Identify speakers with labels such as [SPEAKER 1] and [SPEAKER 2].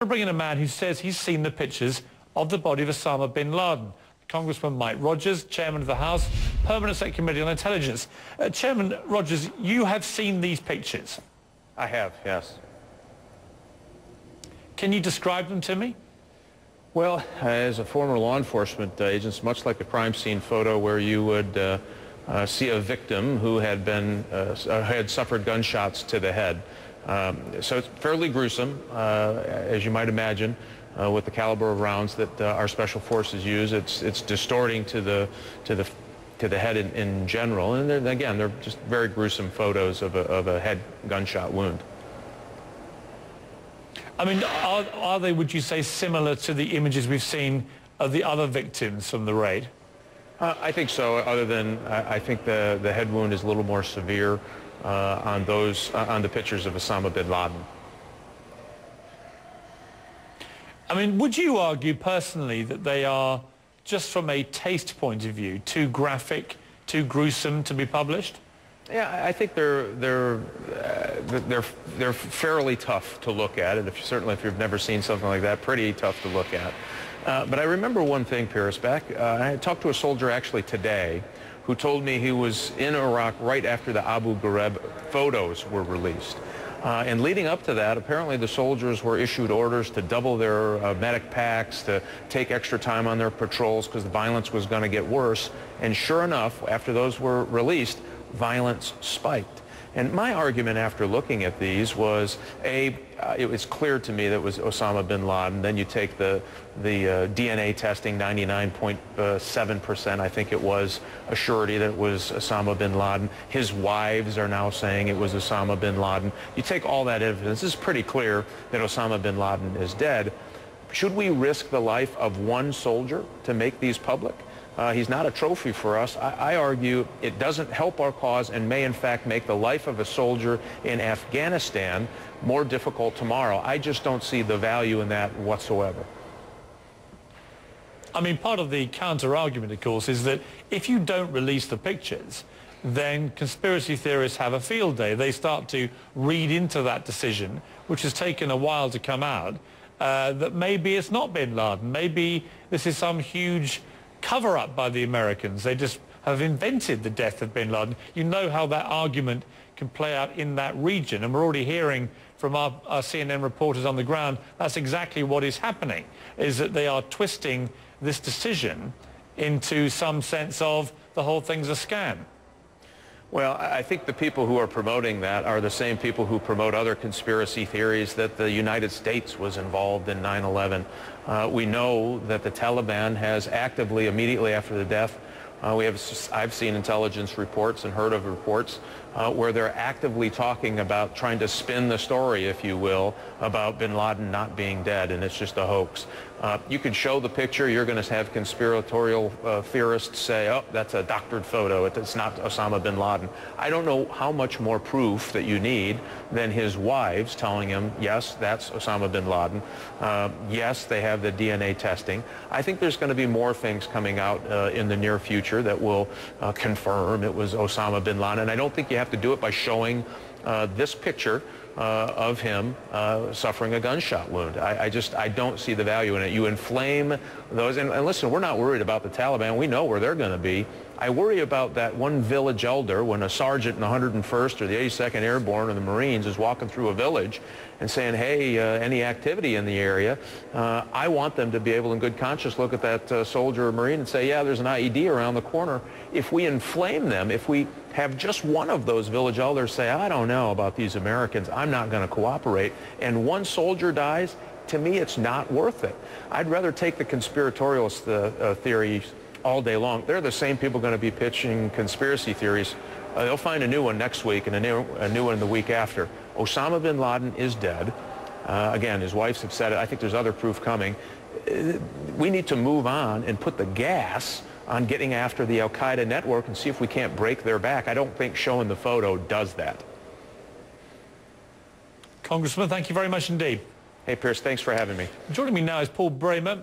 [SPEAKER 1] We're bringing a man who says he's seen the pictures of the body of Osama bin Laden. Congressman Mike Rogers, Chairman of the House, Permanent Select Committee on Intelligence. Chairman Rogers, you have seen these pictures?
[SPEAKER 2] I have, yes.
[SPEAKER 1] Can you describe them to me?
[SPEAKER 2] Well, as a former law enforcement agent, it's much like a crime scene photo where you would see a victim who had suffered gunshots to the head. So it's fairly gruesome, as you might imagine, with the caliber of rounds that our special forces use. It's distorting to the head in general, and they're just very gruesome photos of a head gunshot wound.
[SPEAKER 1] I mean, are they, would you say, similar to the images we've seen of the other victims from the raid?
[SPEAKER 2] I think so, other than I think the head wound is a little more severe on the pictures of Osama bin Laden.
[SPEAKER 1] I mean, would you argue personally that they are, just from a taste point of view, too graphic, too gruesome to be published?
[SPEAKER 2] Yeah, I think they're fairly tough to look at, and certainly if you've never seen something like that, pretty tough to look at. But I remember one thing, Pierce, I talked to a soldier actually today who told me he was in Iraq right after the Abu Ghraib photos were released. And leading up to that, apparently the soldiers were issued orders to double their medic packs, to take extra time on their patrols because the violence was going to get worse. And sure enough, after those were released, violence spiked. And my argument after looking at these was, it was clear to me that it was Osama bin Laden. Then you take the DNA testing, 99.7%, I think it was, a surety that it was Osama bin Laden. His wives are now saying it was Osama bin Laden. You take all that evidence, it's pretty clear that Osama bin Laden is dead. Should we risk the life of one soldier to make these public? He's not a trophy for us. I argue it doesn't help our cause and may in fact make the life of a soldier in Afghanistan more difficult tomorrow. I just don't see the value in that whatsoever.
[SPEAKER 1] I mean, part of the counter-argument, of course, is that if you don't release the pictures, then conspiracy theorists have a field day. They start to read into that decision, which has taken a while to come out, that maybe it's not bin Laden. Maybe this is some huge cover-up by the Americans. They just have invented the death of bin Laden. You know how that argument can play out in that region, and we're already hearing from our CNN reporters on the ground that's exactly what is happening, is that they are twisting this decision into some sense of the whole thing's a scam.
[SPEAKER 2] Well, I think the people who are promoting that are the same people who promote other conspiracy theories that the United States was involved in 9/11. We know that the Taliban has actively, immediately after the death, I've seen intelligence reports and heard of reports where they're actively talking about trying to spin the story, if you will, about bin Laden not being dead, and it's just a hoax. You can show the picture, you're going to have conspiratorial theorists say, oh, that's a doctored photo, it's not Osama bin Laden. I don't know how much more proof that you need than his wives telling him, yes, that's Osama bin Laden. Yes, they have the DNA testing. I think there's going to be more things coming out in the near future that will confirm it was Osama bin Laden. And I don't think you have to do it by showing this picture of him suffering a gunshot wound. I don't see the value in it. You inflame those, and listen, we're not worried about the Taliban. We know where they're going to be. I worry about that one village elder when a sergeant in the 101st or the 82nd Airborne or the Marines is walking through a village and saying, hey, any activity in the area, I want them to be able in good conscience look at that soldier or Marine and say, yeah, there's an IED around the corner. If we inflame them, if we have just one of those village elders say, I don't know about these Americans, I'm not going to cooperate, and one soldier dies, to me it's not worth it. I'd rather take the conspiratorialist theories all day long. They're the same people going to be pitching conspiracy theories. They'll find a new one next week and a new one the week after. Osama bin Laden is dead. Again, his wives have said it. I think there's other proof coming. We need to move on and put the gas on getting after the al-Qaeda network and see if we can't break their back. I don't think showing the photo does that.
[SPEAKER 1] Congressman, thank you very much indeed.
[SPEAKER 2] Hey, Pierce, thanks for having me.
[SPEAKER 1] Joining me now is Paul Bremer.